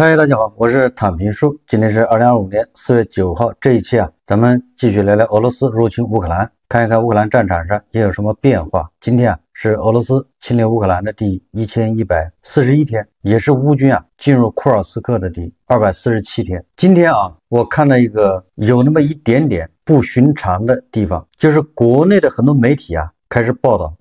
嗨，大家好，我是躺平叔。今天是2025年4月9号，这一期咱们继续聊聊俄罗斯入侵乌克兰，看一看乌克兰战场上也有什么变化。今天是俄罗斯侵略乌克兰的第1141天，也是乌军进入库尔斯克的第247天。今天我看了一个有那么一点点不寻常的地方，就是国内的很多媒体开始报道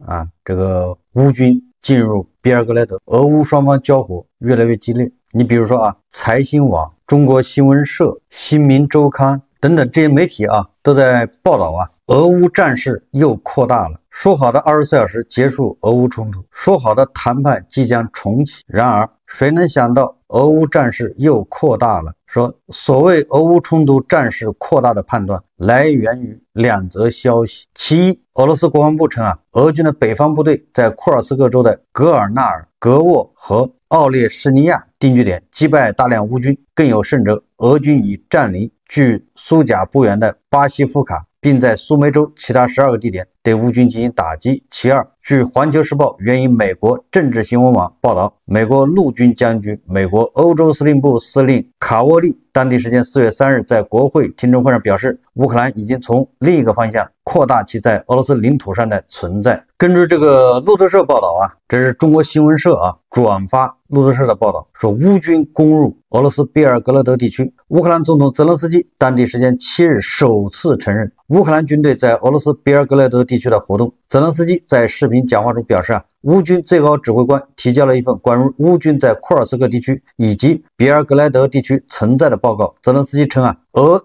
这个乌军进入别尔格莱德，俄乌双方交火越来越激烈。你比如说财新网、中国新闻社、新民周刊等等这些媒体都在报道俄乌战事又扩大了。说好的24小时结束俄乌冲突，说好的谈判即将重启，然而谁能想到俄乌战事又扩大了。说所谓俄乌冲突战事扩大的判断来源于两则消息。其一，俄罗斯国防部称俄军的北方部队在库尔斯克州的格尔纳尔、格沃和奥列什尼亚定居点击败大量乌军，更有甚者，俄军已占领距苏贾不远的巴西夫卡，并在苏梅州其他12个地点对乌军进行打击。其二，据环球时报援引美国政治新闻网报道，美国陆军将军、美国欧洲司令部司令卡沃利当地时间4月3日在国会听证会上表示，乌克兰已经从另一个方向扩大其在俄罗斯领土上的存在。根据这个路透社报道这是中国新闻社转发路透社的报道，说乌军攻入俄罗斯别尔格勒德地区。乌克兰总统泽连斯基当地时间7日首次承认乌克兰军队在俄罗斯别尔格勒德地区的活动。泽连斯基在视频讲话中表示乌军最高指挥官提交了一份关于乌军在库尔斯克地区以及别尔格莱德地区存在的报告。泽连斯基称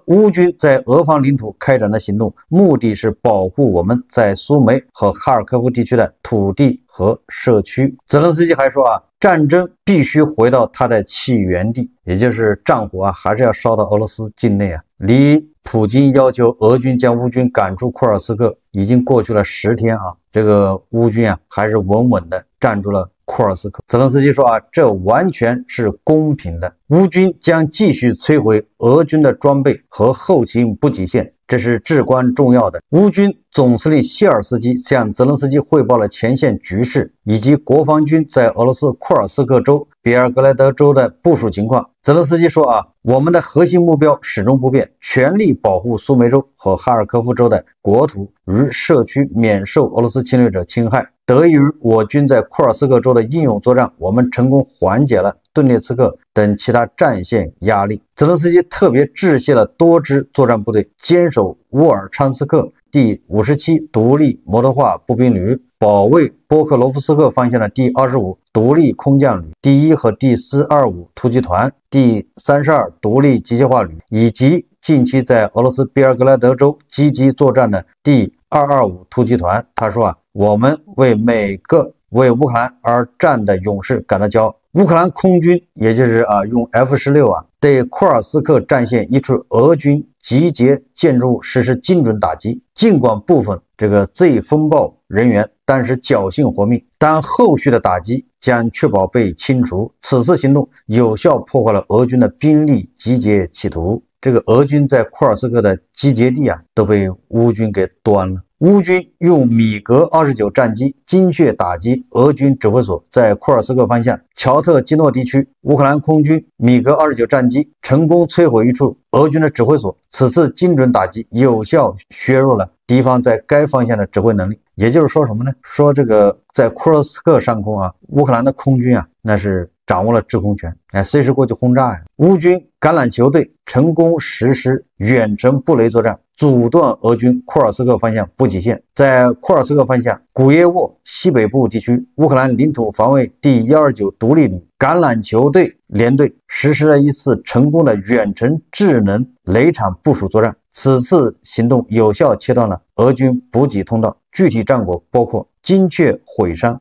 乌军在俄方领土开展的行动，目的是保护我们在苏梅和哈尔科夫地区的土地和社区。泽连斯基还说战争必须回到它的起源地，也就是战火还是要烧到俄罗斯境内离普京要求俄军将乌军赶出库尔斯克已经过去了10天这个乌军还是稳稳的站住了库尔斯克。泽连斯基说这完全是公平的，乌军将继续摧毁俄军的装备和后勤补给线，这是至关重要的。乌军总司令谢尔斯基向泽连斯基汇报了前线局势以及国防军在俄罗斯库尔斯克州、别尔格莱德州的部署情况。泽连斯基说我们的核心目标始终不变，全力保护苏梅州和哈尔科夫州的国土与社区免受俄罗斯侵略者侵害。得益于我军在库尔斯克州的英勇作战，我们成功缓解了顿涅茨克等其他战线压力。泽连斯基特别致谢了多支作战部队，坚守沃尔昌斯克第57独立摩托化步兵旅，保卫波克罗夫斯克方向的第25独立空降旅、第1和第425突击团、第32独立机械化旅，以及近期在俄罗斯别尔格莱德州积极作战的第225突击团。他说我们为每个为乌克兰而战的勇士感到骄傲。乌克兰空军也就是用 F-16对库尔斯克战线一处俄军集结建筑物实施精准打击，尽管部分这个 Z 风暴人员但是侥幸活命，但后续的打击将确保被清除。此次行动有效破坏了俄军的兵力集结企图，这个俄军在库尔斯克的集结地都被乌军给端了。乌军用米格29战机精确打击俄军指挥所，在库尔斯克方向乔特基诺地区，乌克兰空军米格29战机成功摧毁一处俄军的指挥所。此次精准打击有效削弱了敌方在该方向的指挥能力。也就是说什么呢？说这个在库尔斯克上空乌克兰的空军那是掌握了制空权，随时过去轰炸乌军橄榄球队成功实施远程布雷作战，阻断俄军库尔斯克方向补给线。在库尔斯克方向古耶沃西北部地区，乌克兰领土防卫第129独立旅橄榄球队联队实施了一次成功的远程智能雷场部署作战。此次行动有效切断了俄军补给通道，具体战果包括精确毁伤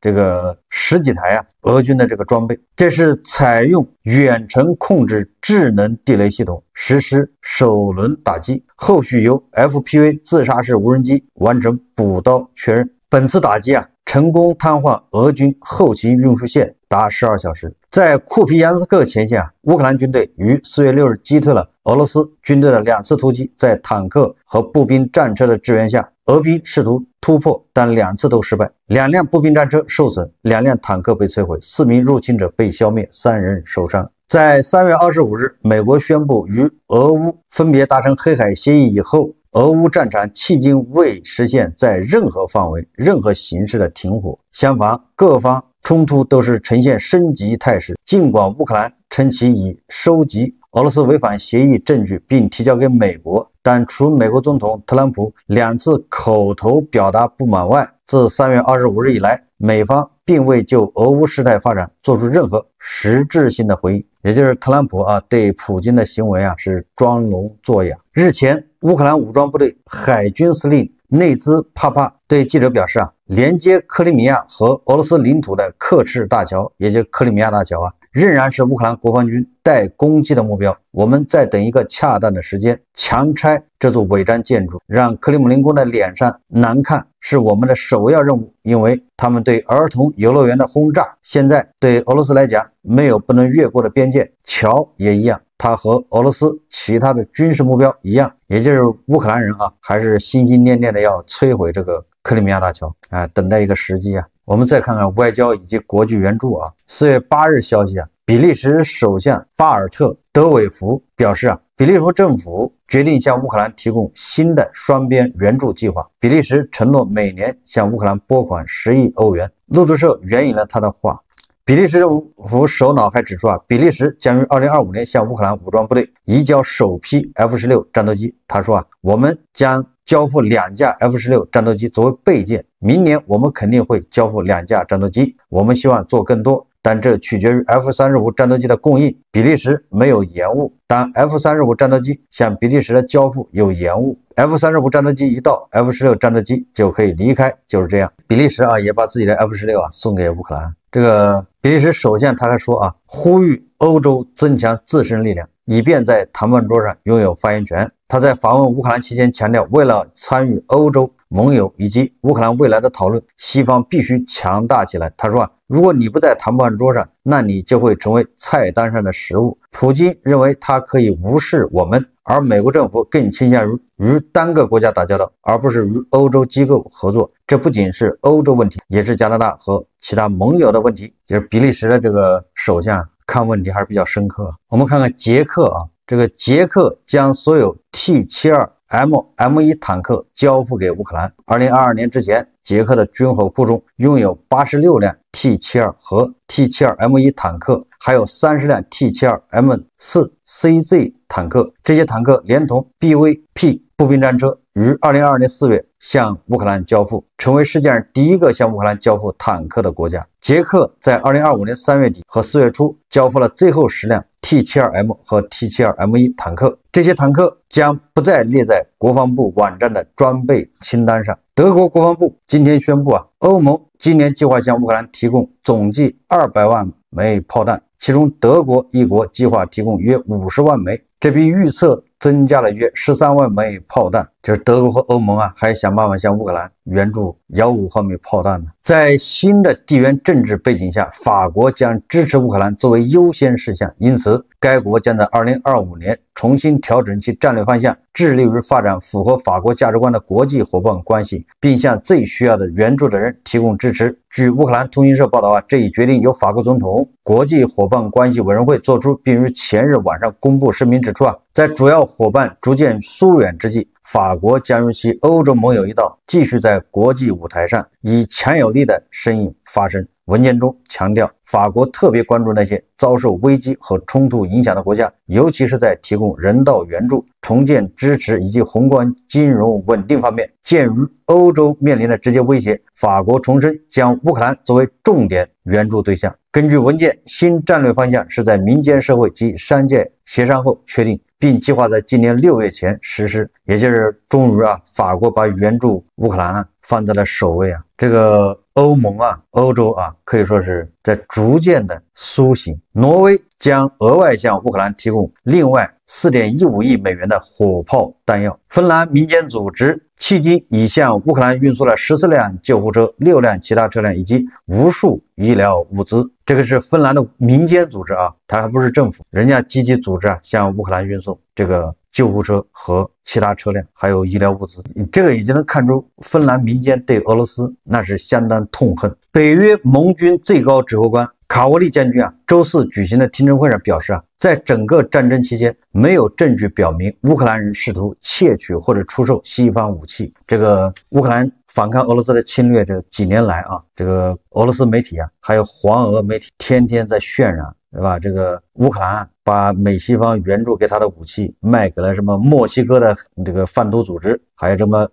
这个10几台俄军的这个装备。这是采用远程控制智能地雷系统实施首轮打击，后续由 FPV 自杀式无人机完成补刀确认。本次打击成功瘫痪俄军后勤运输线达12小时。在库皮扬斯克前线乌克兰军队于4月6日击退了俄罗斯军队的2次突击，在坦克和步兵战车的支援下，俄兵试图突破，但2次都失败，2辆步兵战车受损，2辆坦克被摧毁，4名入侵者被消灭，3人受伤。在3月25日，美国宣布与俄乌分别达成黑海协议以后，俄乌战场迄今未实现在任何范围、任何形式的停火。相反，各方冲突都是呈现升级态势。尽管乌克兰称其已收集俄罗斯违反协议证据并提交给美国，但除美国总统特朗普2次口头表达不满外，自3月25日以来，美方并未就俄乌事态发展做出任何实质性的回应。也就是特朗普对普京的行为是装聋作哑。日前，乌克兰武装部队海军司令内兹帕帕对记者表示连接克里米亚和俄罗斯领土的克赤大桥，也就是克里米亚大桥仍然是乌克兰国防军待攻击的目标。我们在等一个恰当的时间，强拆这座违章建筑，让克里姆林宫的脸上难看，是我们的首要任务。因为他们对儿童游乐园的轰炸，现在对俄罗斯来讲没有不能越过的边界，桥也一样，它和俄罗斯其他的军事目标一样，也就是乌克兰人还是心心念念的要摧毁这个克里米亚大桥等待一个时机我们再看看外交以及国际援助4月8日消息比利时首相巴尔特德韦弗表示比利时政府决定向乌克兰提供新的双边援助计划，比利时承诺每年向乌克兰拨款10亿欧元。路透社援引了他的话。比利时政府首脑还指出比利时将于2025年向乌克兰武装部队移交首批 F-16 战斗机。他说我们将交付2架 F-16 战斗机作为备件，明年我们肯定会交付2架战斗机，我们希望做更多，但这取决于 F-35 战斗机的供应。比利时没有延误，当 F-35 战斗机向比利时的交付有延误， F-35 战斗机一到， F-16 战斗机就可以离开，就是这样。比利时也把自己的 F-16 送给乌克兰。这个比利时首相他还说呼吁欧洲增强自身力量，以便在谈判桌上拥有发言权。他在访问乌克兰期间强调，为了参与欧洲盟友以及乌克兰未来的讨论，西方必须强大起来。他说如果你不在谈判桌上，那你就会成为菜单上的食物。普京认为他可以无视我们，而美国政府更倾向于与单个国家打交道，而不是与欧洲机构合作。这不仅是欧洲问题，也是加拿大和其他盟友的问题。就是比利时的这个首相看问题还是比较深刻。我们看看捷克这个捷克将所有 T72M、M1 坦克交付给乌克兰。2022年之前，捷克的军火库中拥有86辆 T72 和 T72M1 坦克，还有30辆 T72M4CZ 坦克。这些坦克连同 BVP 步兵战车于2022年4月向乌克兰交付，成为世界上第一个向乌克兰交付坦克的国家。捷克在2025年3月底和4月初交付了最后10辆 T72M 和 T72M1 坦克，这些坦克将不再列在国防部网站的装备清单上。德国国防部今天宣布欧盟今年计划向乌克兰提供总计200万枚炮弹，其中德国一国计划提供约50万枚，这比预测增加了约13万枚炮弹。就是德国和欧盟还想办法向乌克兰援助155毫米炮弹呢。在新的地缘政治背景下，法国将支持乌克兰作为优先事项，因此该国将在2025年重新调整其战略方向，致力于发展符合法国价值观的国际伙伴关系，并向最需要的援助的人提供支持。据乌克兰通讯社报道这一决定由法国总统国际伙伴关系委员会作出，并于前日晚上公布声明指出在主要伙伴逐渐疏远之际，法国将与其欧洲盟友一道，继续在国际舞台上以强有力的声音发声。文件中强调，法国特别关注那些遭受危机和冲突影响的国家，尤其是在提供人道援助、重建支持以及宏观金融稳定方面。鉴于欧洲面临的直接威胁，法国重申将乌克兰作为重点援助对象。根据文件，新战略方向是在民间社会及商界协商后确定，并计划在今年6月前实施。也就是终于法国把援助乌克兰放在了首位这个欧盟欧洲可以说是在逐渐的苏醒。挪威将额外向乌克兰提供另外4.15亿美元的火炮弹药。芬兰民间组织迄今已向乌克兰运输了14辆救护车、6辆其他车辆以及无数医疗物资。这个是芬兰的民间组织它还不是政府，人家积极组织向乌克兰运送这个救护车和其他车辆，还有医疗物资。这个已经能看出芬兰民间对俄罗斯那是相当痛恨。北约盟军最高指挥官卡沃利将军啊，周四举行的听证会上表示啊，在整个战争期间，没有证据表明乌克兰人试图窃取或者出售西方武器。这个乌克兰反抗俄罗斯的侵略这几年来啊，这个俄罗斯媒体啊，还有黄俄媒体天天在渲染，对吧？这个乌克兰把美西方援助给他的武器卖给了什么墨西哥的这个贩毒组织，还有什么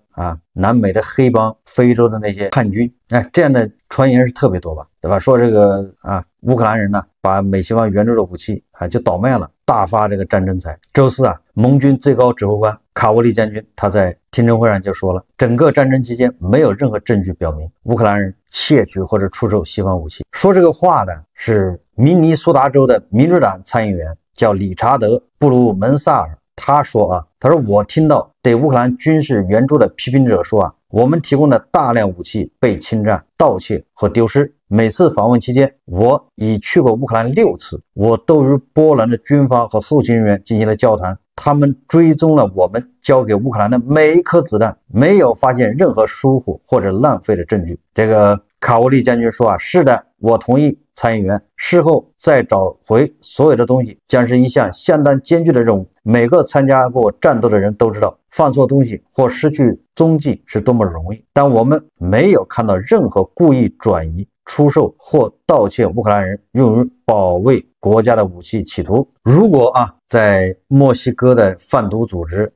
南美的黑帮、非洲的那些叛军，这样的传言是特别多吧，对吧？说这个乌克兰人呢把美西方援助的武器就倒卖了，大发这个战争财。周四盟军最高指挥官卡沃利将军他在听证会上就说了，整个战争期间没有任何证据表明乌克兰人窃取或者出售西方武器。说这个话的是明尼苏达州的民主党参议员，叫理查德·布鲁门萨尔。他说我听到对乌克兰军事援助的批评者说我们提供的大量武器被侵占、盗窃和丢失。每次访问期间，我已去过乌克兰6次，我都与波兰的军方和后勤人员进行了交谈，他们追踪了我们交给乌克兰的每一颗子弹，没有发现任何疏忽或者浪费的证据。这个卡沃利将军说是的，我同意参议员，事后再找回所有的东西将是一项相当艰巨的任务。每个参加过战斗的人都知道，放错东西或失去踪迹是多么容易，但我们没有看到任何故意转移、出售或盗窃乌克兰人用于保卫国家的武器企图。如果在墨西哥的贩毒组织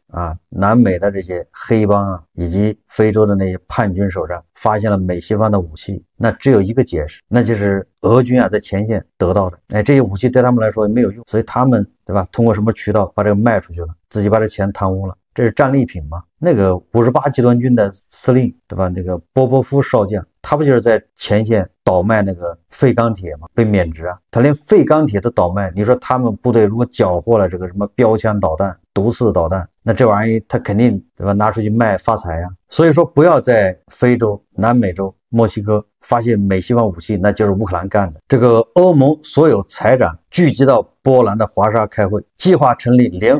南美的这些黑帮以及非洲的那些叛军手上发现了美西方的武器，那只有一个解释，那就是俄军在前线得到的。这些武器对他们来说也没有用，所以他们对吧，通过什么渠道把这个卖出去了，自己把这钱贪污了，这是战利品嘛。那个58集团军的司令对吧，那个波波夫少将，他不就是在前线倒卖那个废钢铁吗？被免职他连废钢铁都倒卖，你说他们部队如果缴获了这个什么标枪导弹、毒刺导弹，那这玩意他肯定对吧，拿出去卖发财所以说不要在非洲、南美洲、墨西哥发现美西方武器，那就是乌克兰干的。这个欧盟所有财长聚集到波兰的华沙开会，计划成立联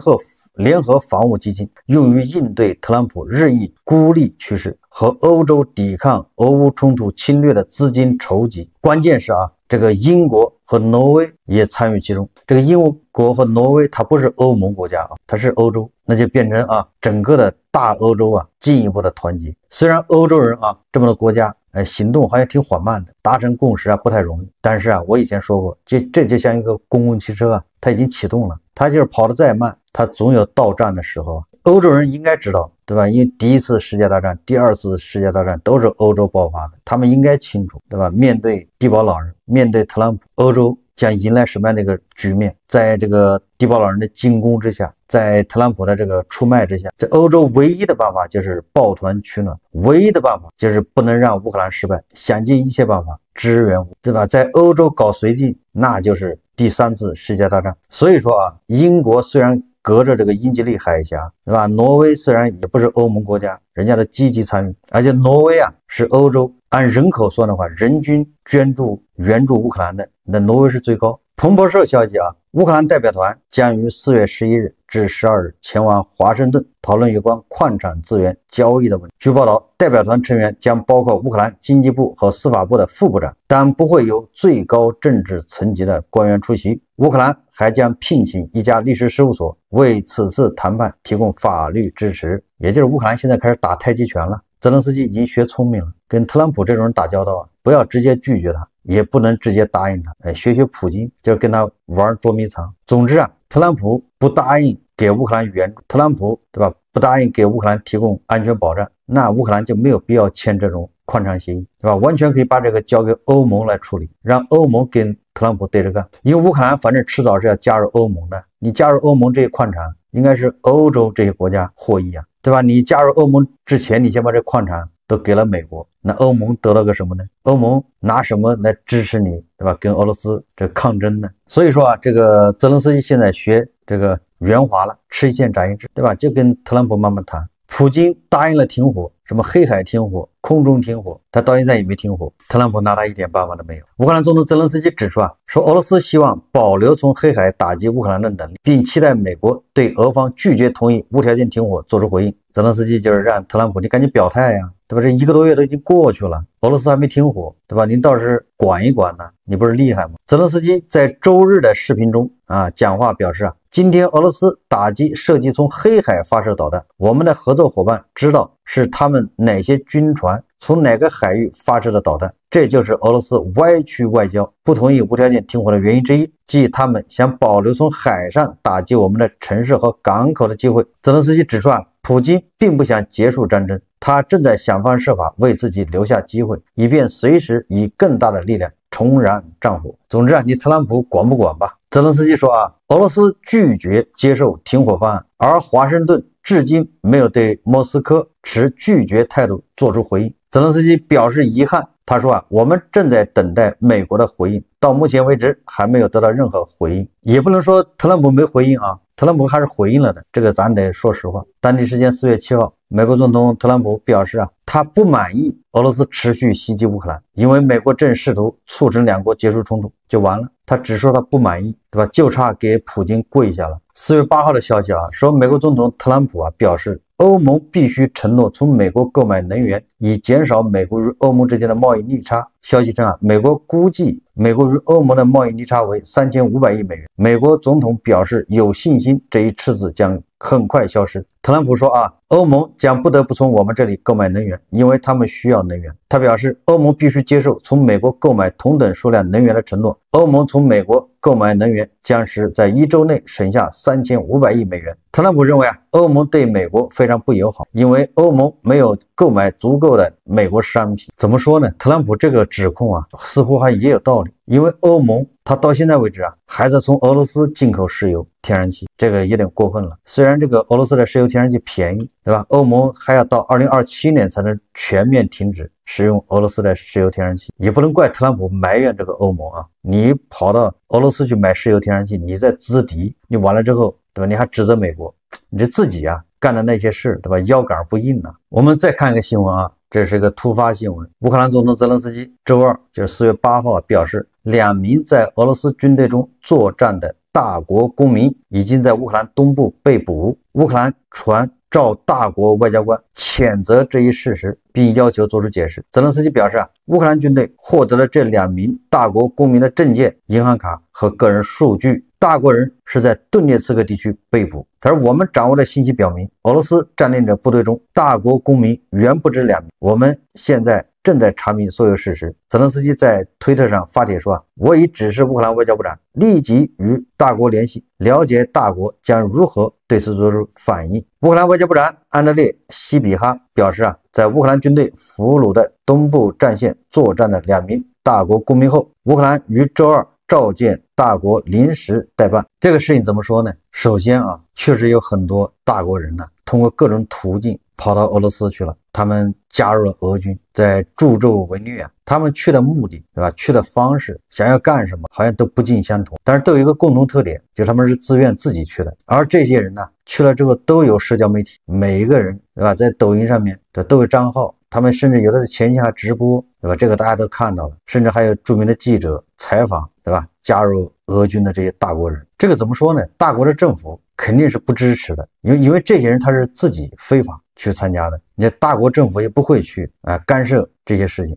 合防务基金，用于应对特朗普日益孤立趋势和欧洲抵抗俄乌冲突侵略的资金筹集。关键是这个英国和挪威也参与其中。这个英国和挪威它不是欧盟国家它是欧洲，那就变成整个的大欧洲进一步的团结。虽然欧洲人这么多国家行动好像挺缓慢的，达成共识不太容易，但是我以前说过，这就像一个公共汽车它已经启动了，它就是跑得再慢，它总有到站的时候。欧洲人应该知道对吧，因为第一次世界大战、第二次世界大战都是欧洲爆发的，他们应该清楚对吧，面对地堡老人，面对特朗普，欧洲将迎来什么样的一个局面。在这个地堡老人的进攻之下，在特朗普的这个出卖之下，这欧洲唯一的办法就是抱团取暖，唯一的办法就是不能让乌克兰失败，想尽一切办法支援对吧，在欧洲搞绥靖，那就是第3次世界大战。所以说英国虽然隔着这个英吉利海峡对吧，挪威虽然也不是欧盟国家，人家的积极参与，而且挪威是欧洲按人口算的话，人均援助乌克兰的，那挪威是最高。彭博社消息乌克兰代表团将于4月11日至12日前往华盛顿讨论有关矿产资源交易的问题。据报道，代表团成员将包括乌克兰经济部和司法部的副部长，但不会有最高政治层级的官员出席。乌克兰还将聘请一家律师事务所为此次谈判提供法律支持。也就是乌克兰现在开始打太极拳了，泽连斯基已经学聪明了，跟特朗普这种人打交道不要直接拒绝他，也不能直接答应他，学普京，就是跟他玩捉迷藏。总之特朗普不答应给乌克兰援助，特朗普对吧，不答应给乌克兰提供安全保障，那乌克兰就没有必要签这种矿产协议，对吧？完全可以把这个交给欧盟来处理，让欧盟跟特朗普对着干。因为乌克兰反正迟早是要加入欧盟的，你加入欧盟这些矿产应该是欧洲这些国家获益对吧？你加入欧盟之前，你先把这矿产都给了美国，那欧盟得了个什么呢？欧盟拿什么来支持你对吧，跟俄罗斯这抗争呢？所以说这个泽连斯基现在学这个圆滑了，吃一堑长一智对吧，就跟特朗普慢慢谈。普京答应了停火，什么黑海停火、空中停火，他到现在也没停火，特朗普拿他一点办法都没有。乌克兰总统泽连斯基指出说俄罗斯希望保留从黑海打击乌克兰的能力，并期待美国对俄方拒绝同意无条件停火做出回应。泽连斯基就是让特朗普你赶紧表态呀，对吧？这1个多月都已经过去了，俄罗斯还没停火，对吧？您倒是管一管呢，你不是厉害吗？泽连斯基在周日的视频中讲话表示今天俄罗斯打击射击从黑海发射导弹，我们的合作伙伴知道是他们哪些军船从哪个海域发射的导弹，这就是俄罗斯歪曲外交不同意无条件停火的原因之一，即他们想保留从海上打击我们的城市和港口的机会。泽连斯基指出普京并不想结束战争，他正在想方设法为自己留下机会，以便随时以更大的力量重燃战火。总之你特朗普管不管吧。泽连斯基说俄罗斯拒绝接受停火方案，而华盛顿至今没有对莫斯科持拒绝态度做出回应。泽连斯基表示遗憾，他说我们正在等待美国的回应，到目前为止还没有得到任何回应。也不能说特朗普没回应特朗普还是回应了的，这个咱得说实话。当地时间4月7号，美国总统特朗普表示他不满意俄罗斯持续袭击乌克兰，因为美国正试图促成两国结束冲突就完了。他只说他不满意，对吧？就差给普京跪下了。4月8号的消息说美国总统特朗普表示欧盟必须承诺从美国购买能源，以减少美国与欧盟之间的贸易逆差。消息称美国估计美国与欧盟的贸易逆差为3500亿美元。美国总统表示有信心这一赤字将很快消失。特朗普说欧盟将不得不从我们这里购买能源，因为他们需要能源。他表示欧盟必须接受从美国购买同等数量能源的承诺。欧盟从美国购买能源将使在1周内省下3500亿美元。特朗普认为欧盟对美国非常不友好，因为欧盟没有购买足够的美国商品。怎么说呢？特朗普这个指控似乎还也有道理，因为欧盟它到现在为止还在从俄罗斯进口石油天然气，这个有点过分了。虽然这个俄罗斯的石油天然气便宜，对吧？欧盟还要到2027年才能全面停止使用俄罗斯的石油天然气，也不能怪特朗普埋怨这个欧盟你跑到俄罗斯去买石油天然气，你在资敌，你完了之后，对吧？你还指责美国，你这自己干的那些事，对吧？腰杆不硬我们再看一个新闻这是一个突发新闻。乌克兰总统泽连斯基周二就是4月8号表示，2名在俄罗斯军队中作战的大国公民已经在乌克兰东部被捕。乌克兰传召大国外交官谴责这一事实，并要求做出解释。泽连斯基表示乌克兰军队获得了这2名大国公民的证件、银行卡和个人数据。大国人是在顿涅茨克地区被捕。他说我们掌握的信息表明，俄罗斯占领者部队中大国公民远不止2名。我们现在正在查明所有事实。泽连斯基在推特上发帖说我已指示乌克兰外交部长立即与大国联系，了解大国将如何对此做出反应。乌克兰外交部长安德烈西比哈表示在乌克兰军队俘虏的东部战线作战的2名大国公民后，乌克兰于周二召见大国临时代办。这个事情怎么说呢？首先确实有很多大国人通过各种途径跑到俄罗斯去了，他们加入了俄军，在助纣为虐他们去的目的，对吧？去的方式，想要干什么，好像都不尽相同，但是都有一个共同特点，就是他们是自愿自己去的。而这些人去了之后都有社交媒体，每一个人，对吧？在抖音上面都有账号，他们甚至有的在前线还直播，对吧？这个大家都看到了，甚至还有著名的记者采访，对吧？加入俄军的这些大国人，这个怎么说呢？大国的政府肯定是不支持的，因为这些人他是自己非法去参加的，你大国政府也不会去干涉这些事情。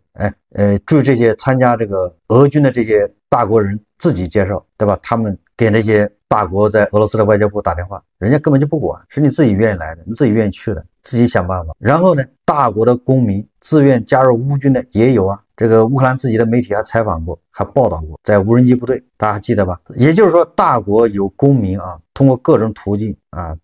注意这些参加这个俄军的这些大国人自己介绍，对吧？他们给那些大国在俄罗斯的外交部打电话，人家根本就不管，是你自己愿意来的，你自己愿意去的，自己想办法。然后呢，大国的公民自愿加入乌军的也有这个乌克兰自己的媒体还采访过，还报道过，在无人机部队，大家还记得吧？也就是说，大国有公民通过各种途径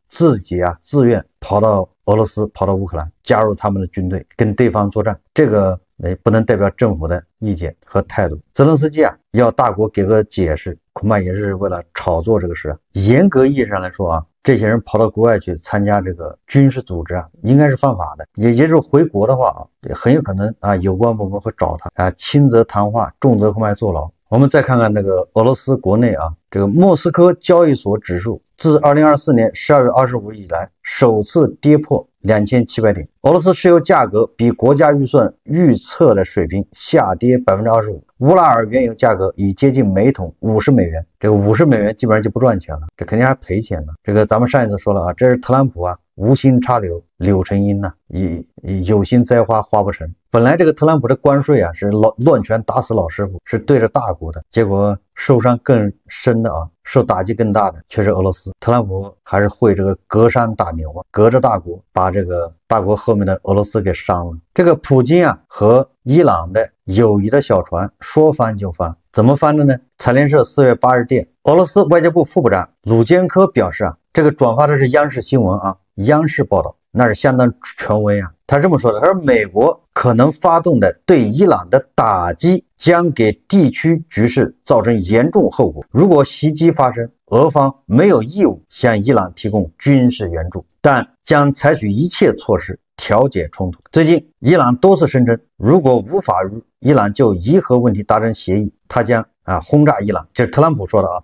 自己自愿跑到俄罗斯，跑到乌克兰，加入他们的军队，跟对方作战。这个不能代表政府的意见和态度。泽连斯基要大国给个解释，恐怕也是为了炒作这个事。严格意义上来说这些人跑到国外去参加这个军事组织应该是犯法的。也就是回国的话很有可能有关部门会找他轻则谈话，重则恐怕坐牢。我们再看看那个俄罗斯国内这个莫斯科交易所指数自2024年12月25日以来首次跌破2700点。俄罗斯石油价格比国家预算预测的水平下跌 25%， 乌拉尔原油价格已接近每桶50美元，这个50美元基本上就不赚钱了，这肯定还赔钱了。这个咱们上一次说了啊，这是特朗普啊无心插柳柳成荫呐，有心栽花花不成。本来这个特朗普的关税啊是乱拳打死老师傅，是对着大国的，结果受伤更深的啊，受打击更大的却是俄罗斯。特朗普还是会这个隔山打牛啊，隔着大国把这个大国后面的俄罗斯给伤了。这个普京啊和伊朗的友谊的小船说翻就翻，怎么翻的呢？财联社4月8日电，俄罗斯外交部副部长鲁坚科表示啊，这个转发的是央视新闻啊，央视报道，那是相当权威啊。他这么说的，他说美国可能发动的对伊朗的打击将给地区局势造成严重后果，如果袭击发生，俄方没有义务向伊朗提供军事援助，但将采取一切措施调解冲突。最近伊朗多次声称，如果无法与伊朗就伊核问题达成协议，他将轰炸伊朗。这是特朗普说的啊。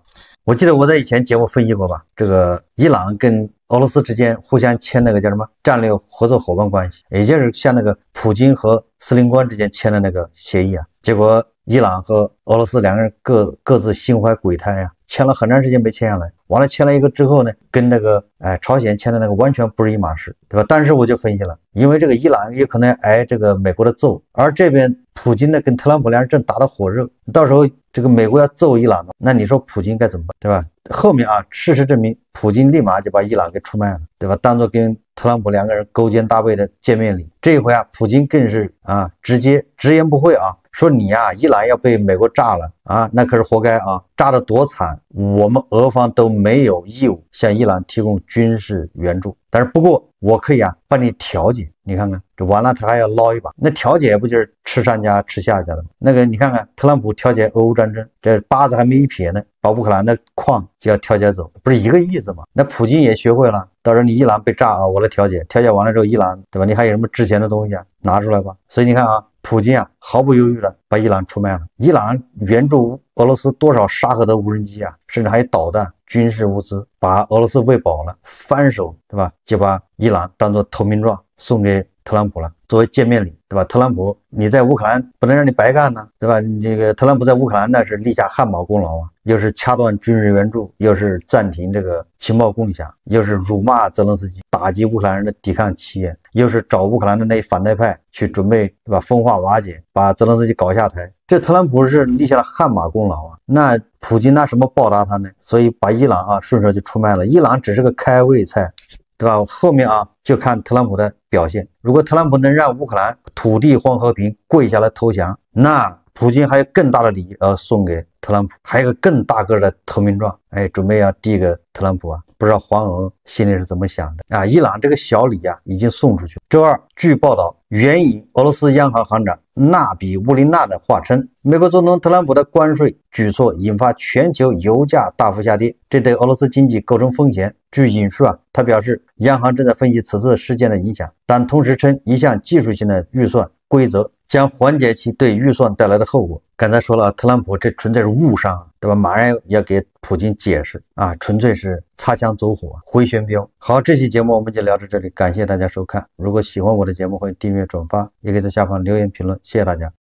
我记得我在以前节目分析过吧，这个伊朗跟俄罗斯之间互相签那个叫什么战略合作伙伴关系，也就是像那个普京和司令官之间签的那个协议啊。结果伊朗和俄罗斯两个人各自心怀鬼胎啊，签了很长时间没签下来，完了签了一个之后呢，跟那个朝鲜签的那个完全不是一码事，对吧？但是我就分析了，因为这个伊朗也可能挨这个美国的揍，而这边普京呢跟特朗普两人正打得火热，到时候这个美国要揍伊朗，那你说普京该怎么办，对吧？后面啊，事实证明，普京立马就把伊朗给出卖了，对吧？当做跟特朗普两个人勾肩搭背的见面礼。这一回啊，普京更是直接直言不讳啊，说你啊，伊朗要被美国炸了啊，那可是活该啊，炸得多惨，我们俄方都没有义务向伊朗提供军事援助。但是不过我可以帮你调解，你看看这完了他还要捞一把，那调解不就是吃上家吃下家的吗？那个你看看特朗普调解俄乌战争，这八字还没一撇呢，把乌克兰的矿就要调解走，不是一个意思吗？那普京也学会了，到时候你伊朗被炸啊，我来调解，调解完了之后伊朗对吧，你还有什么值钱的东西拿出来吧。所以你看普京毫不犹豫的把伊朗出卖了，伊朗援助俄罗斯多少沙赫德无人机甚至还有导弹军事物资，把俄罗斯喂饱了，翻手对吧，就把伊朗当作投名状送给特朗普了，作为见面礼，对吧？特朗普你在乌克兰不能让你白干呢，对吧？你这个特朗普在乌克兰那是立下汗马功劳又是掐断军事援助，又是暂停这个情报共享，又是辱骂泽连斯基，打击乌克兰人的抵抗企业，又是找乌克兰的那反对派去准备对吧分化瓦解，把泽连斯基搞下台。这特朗普是立下了汗马功劳那普京拿什么报答他呢？所以把伊朗顺手就出卖了，伊朗只是个开胃菜，对吧？后面就看特朗普的表现。如果特朗普能让乌克兰土地换和平，跪下来投降，那普京还有更大的礼送给特朗普，还有个更大个的投名状，准备要递给特朗普不知道黄俄心里是怎么想的伊朗这个小礼已经送出去。周二，据报道，援引俄罗斯央行行长纳比乌林娜的话称，美国总统特朗普的关税举措引发全球油价大幅下跌，这对俄罗斯经济构成风险。据引述他表示，央行正在分析此次事件的影响，但同时称一项技术性的预算规则将缓解其对预算带来的后果。刚才说了，特朗普这纯粹是误伤，对吧？马上要给普京解释纯粹是擦枪走火，回旋镖。好，这期节目我们就聊到这里，感谢大家收看。如果喜欢我的节目，欢迎订阅转发，也可以在下方留言评论，谢谢大家。